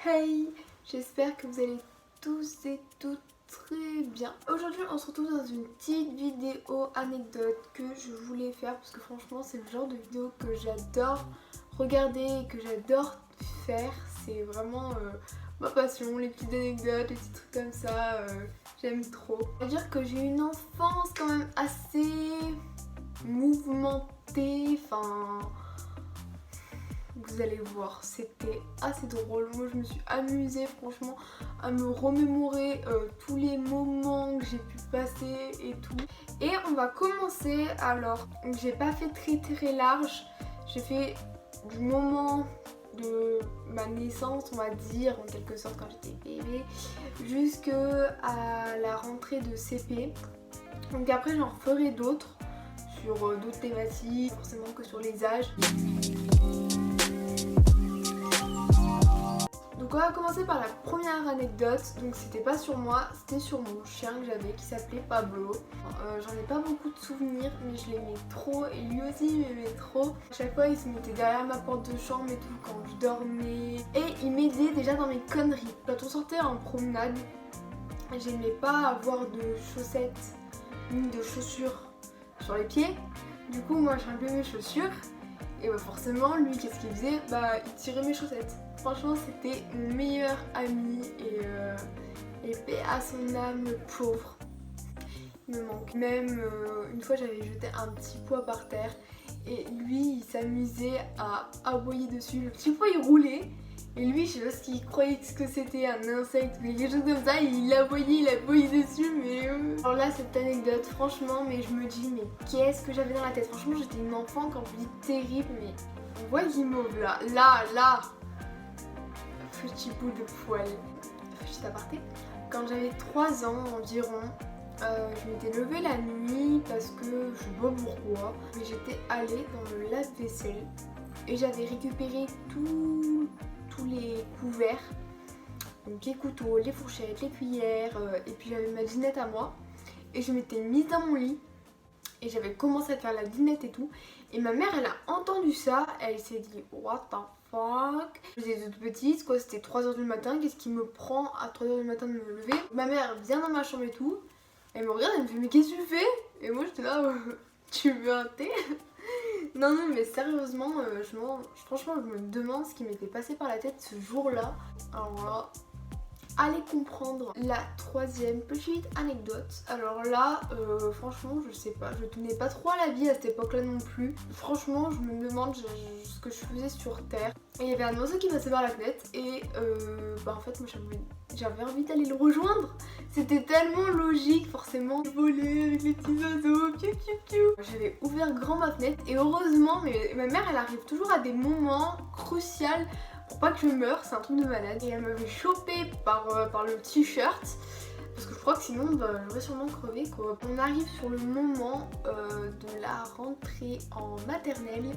Hey, j'espère que vous allez tous et toutes très bien. Aujourd'hui on se retrouve dans une petite vidéo anecdote que je voulais faire parce que franchement c'est le genre de vidéo que j'adore regarder et que j'adore faire. C'est vraiment ma passion, les petites anecdotes, les petits trucs comme ça, j'aime trop. On va dire que j'ai une enfance quand même assez mouvementée, enfin... Vous allez voir, c'était assez drôle. Moi je me suis amusée franchement à me remémorer tous les moments que j'ai pu passer et tout. Et on va commencer alors. J'ai pas fait très large. J'ai fait du moment de ma naissance, on va dire, en quelque sorte quand j'étais bébé, jusqu'à la rentrée de CP. Donc après j'en ferai d'autres sur d'autres thématiques, forcément que sur les âges. Donc on va commencer par la première anecdote. Donc c'était pas sur moi, c'était sur mon chien que j'avais qui s'appelait Pablo. J'en ai pas beaucoup de souvenirs mais je l'aimais trop et lui aussi il m'aimait trop. À chaque fois il se mettait derrière ma porte de chambre et tout quand je dormais. Et il m'aidait déjà dans mes conneries. Quand on sortait en promenade, j'aimais pas avoir de chaussettes ni de chaussures sur les pieds. Du coup moi j'enlevais mes chaussures et forcément lui qu'est-ce qu'il faisait? Il tirait mes chaussettes. Franchement c'était mon meilleur ami et paix à son âme, le pauvre. Il me manque. Même une fois j'avais jeté un petit pois par terre et lui il s'amusait à aboyer dessus. Le petit pois il roulait et lui je sais pas ce qu'il croyait que c'était un insecte ou quelque chose comme ça, il aboyait dessus mais... Alors là cette anecdote franchement mais je me dis mais qu'est-ce que j'avais dans la tête. Franchement j'étais une enfant quand je dis terrible mais... On voit guimauve là petit bout de poil. Petit aparté. Quand j'avais 3 ans environ, je m'étais levée la nuit parce que je sais pas pourquoi, mais j'étais allée dans le lave-vaisselle et j'avais récupéré tous les couverts, donc les couteaux, les fourchettes, les cuillères, et puis j'avais ma dinette à moi et je m'étais mise dans mon lit et j'avais commencé à faire la dinette et tout et ma mère elle a entendu ça, elle s'est dit what the fuck. J'étais toute petite quoi, c'était 3h du matin, qu'est-ce qui me prend à 3h du matin de me lever. Ma mère vient dans ma chambre et tout, elle me regarde, elle me fait mais qu'est-ce que tu fais? Et moi j'étais là tu veux un thé? Non mais sérieusement, franchement je me demande ce qui m'était passé par la tête ce jour-là. Alors là, allez comprendre la troisième petite anecdote. Alors là, franchement, je sais pas, je tenais pas trop à la vie à cette époque-là non plus. Franchement, je me demande ce que je faisais sur Terre. Et il y avait un oiseau qui passait par la fenêtre et en fait, moi j'avais envie d'aller le rejoindre. C'était tellement logique, forcément. Voler avec les petits oiseaux, piou piou piou. J'avais ouvert grand ma fenêtre et heureusement, ma mère elle arrive toujours à des moments cruciaux pour pas que je meure, c'est un truc de malade. Et elle m'avait chopé par le t-shirt parce que je crois que sinon j'aurais sûrement crevé quoi. On arrive sur le moment de la rentrée en maternelle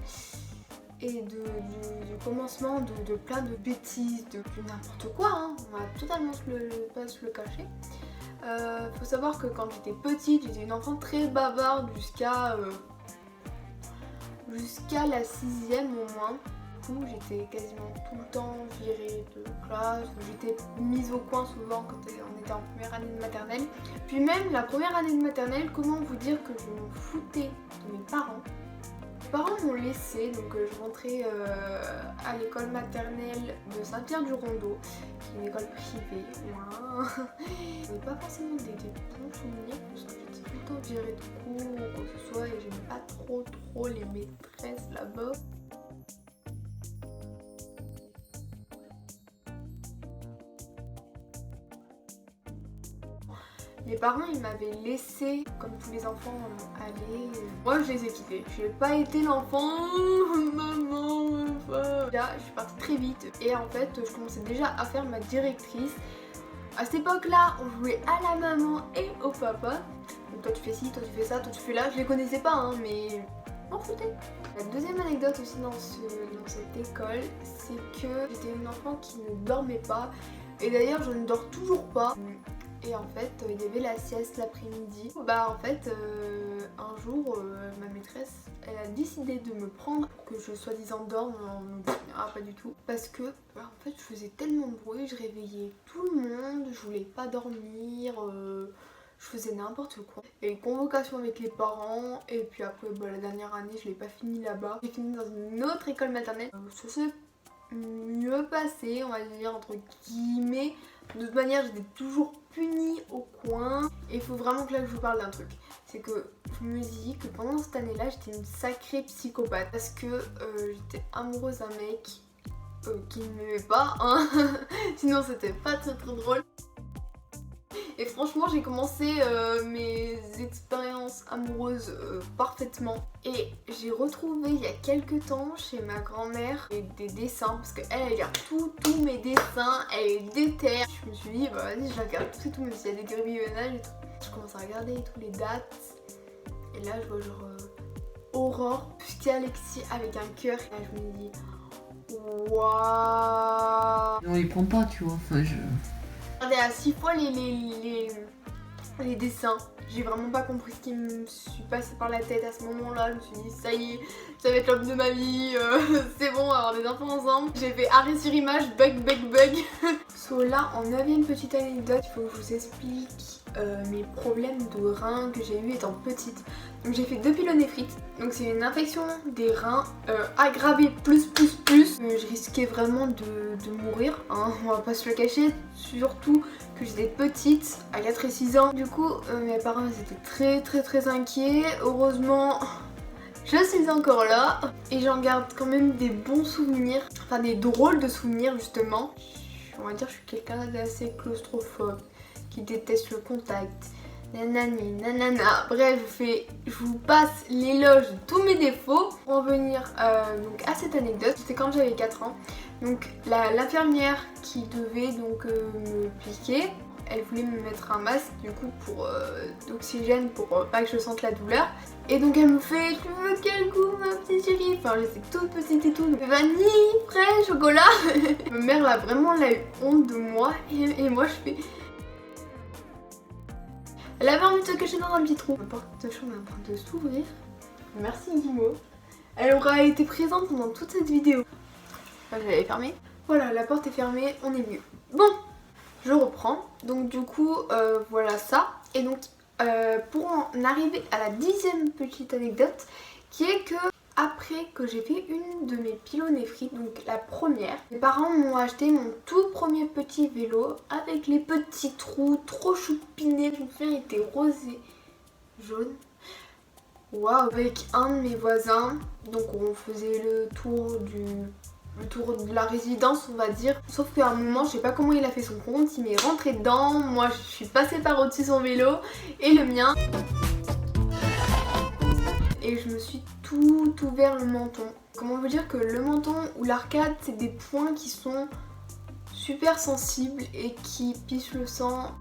et du commencement de plein de bêtises, de n'importe quoi, hein. On va totalement pas se le cacher. Faut savoir que quand j'étais petite, j'étais une enfant très bavarde jusqu'à la 6ème au moins. J'étais quasiment tout le temps virée de classe, j'étais mise au coin souvent quand on était en première année de maternelle. Puis même la première année de maternelle, comment vous dire que je me foutais de mes parents. Mes parents m'ont laissée, donc je rentrais à l'école maternelle de Saint-Pierre-du-Rondeau, qui est une école privée. Voilà. Je n'ai pas forcément des bons souvenirs parce que j'étais tout le temps virée de cours ou quoi que ce soit et j'aimais pas trop les maîtresses là-bas. Mes parents ils m'avaient laissé comme tous les enfants aller. Moi je les ai quittés. J'ai pas été l'enfant maman. Là je suis partie très vite et en fait je commençais déjà à faire ma directrice. À cette époque là on jouait à la maman et au papa. Donc toi tu fais ci, toi tu fais ça, toi tu fais là. Je les connaissais pas hein, mais on foutait. La deuxième anecdote aussi dans cette école, c'est que j'étais une enfant qui ne dormait pas. Et d'ailleurs je ne dors toujours pas. et en fait il y avait la sieste l'après-midi. Bah en fait un jour ma maîtresse elle a décidé de me prendre pour que je soi-disant dorme. Ah pas du tout, parce que bah, en fait je faisais tellement de bruit, je réveillais tout le monde, je voulais pas dormir, je faisais n'importe quoi. Il y a eu convocation avec les parents et puis après bah, la dernière année je l'ai pas fini là-bas, j'ai fini dans une autre école maternelle. Ça s'est mieux passé on va dire entre guillemets. De toute manière j'étais toujours punie au coin et il faut vraiment que là je vous parle d'un truc. C'est que je me dis que pendant cette année là j'étais une sacrée psychopathe parce que j'étais amoureuse d'un mec qui ne m'aimait pas hein. Sinon c'était pas très drôle. Et franchement j'ai commencé mes expériences amoureuses parfaitement. Et j'ai retrouvé il y a quelques temps chez ma grand-mère des dessins. Parce qu'elle elle regarde tous mes dessins, elle est déterre. Je me suis dit bah vas-y je la regarde tout et tout, même s'il y a des gribouillages et tout. Je commence à regarder et tout les dates. Et là je vois genre Aurore plus Alexis avec un cœur. Et là je me dis waouh. On les prend pas tu vois, enfin je... Regardez à 6 fois les dessins. J'ai vraiment pas compris ce qui me suis passé par la tête à ce moment-là. Je me suis dit ça y est, ça va être l'homme de ma vie, c'est bon, on va avoir des enfants ensemble. J'ai fait arrêt sur image, bug. So là, en 9ème petite anecdote, il faut que je vous explique mes problèmes de reins que j'ai eu étant petite. Donc j'ai fait 2 pyélonéphrite, donc c'est une infection des reins aggravée plus. Je risquais vraiment de mourir, hein, on va pas se le cacher, surtout que j'étais petite, à 4 et 6 ans. Du coup, mes parents étaient très inquiets. Heureusement, je suis encore là et j'en garde quand même des bons souvenirs, enfin des drôles de souvenirs justement. On va dire que je suis quelqu'un d'assez claustrophobe, qui déteste le contact. Nanani, nanana. Bref, je vous passe l'éloge de tous mes défauts. Pour en venir donc à cette anecdote, c'était quand j'avais 4 ans. Donc l'infirmière qui devait donc me piquer, elle voulait me mettre un masque du coup pour d'oxygène pour pas que je sente la douleur. Et donc elle me fait tu veux quel goût ma petite chérie. Enfin j'étais toute petite et tout, donc vanille, frais, chocolat. Ma mère là vraiment elle a eu honte de moi et moi je fais... Elle avait envie de se cacher dans un petit trou. La porte de chambre est en train de s'ouvrir. Merci Guimo. Elle aura été présente pendant toute cette vidéo. Enfin, je l'avais fermée. Voilà, la porte est fermée, on est mieux. Bon, je reprends. Donc du coup, voilà ça. Et donc, pour en arriver à la 10ème petite anecdote, qui est que après que j'ai fait une de mes pyélonéphrites, donc la première, mes parents m'ont acheté mon tout premier petit vélo avec les petits trous trop choupinés. Je me souviens, il était rose et jaune. Waouh, avec un de mes voisins. Donc on faisait le tour de la résidence on va dire. Sauf qu'à un moment, je sais pas comment il a fait son compte, il m'est rentré dedans. Moi je suis passée par au-dessus son vélo et le mien. Et je me suis tout ouvert le menton. Comment vous dire que le menton ou l'arcade, c'est des points qui sont super sensibles et qui pichent le sang.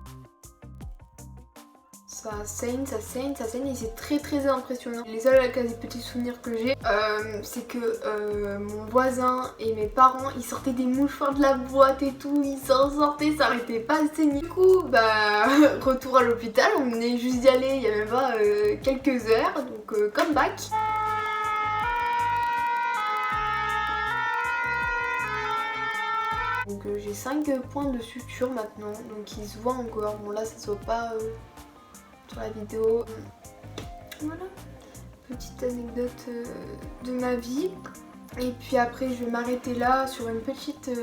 Ça saigne et c'est très impressionnant. Les seuls quasi petits souvenirs que j'ai, c'est que mon voisin et mes parents, ils sortaient des mouchoirs de la boîte et tout, ils s'en sortaient, ça arrêtait pas de saigner. Du coup, bah, retour à l'hôpital, on venait juste d'y aller il y a même pas quelques heures, donc come back. Donc j'ai 5 points de suture maintenant, donc ils se voient encore. Bon là ça se voit pas sur la vidéo. Voilà, petite anecdote de ma vie. Et puis après je vais m'arrêter là sur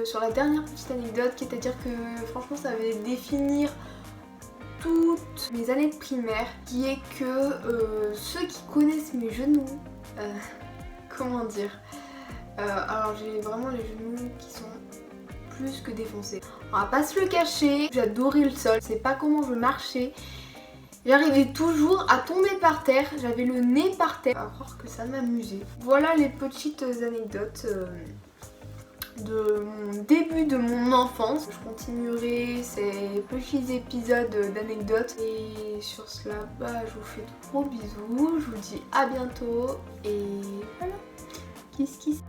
sur la dernière petite anecdote, qui est à dire que franchement ça va définir toutes mes années de primaire, qui est que ceux qui connaissent mes genoux, comment dire, alors j'ai vraiment les genoux qui sont plus que défoncés. On va pas se le cacher, j'adorais le sol, je sais pas comment je marchais. J'arrivais toujours à tomber par terre, j'avais le nez par terre. À croire que ça m'amusait. Voilà les petites anecdotes de mon début de mon enfance. Je continuerai ces petits épisodes d'anecdotes. Et sur cela, bah, je vous fais de gros bisous. Je vous dis à bientôt. Et voilà. Kiss kiss.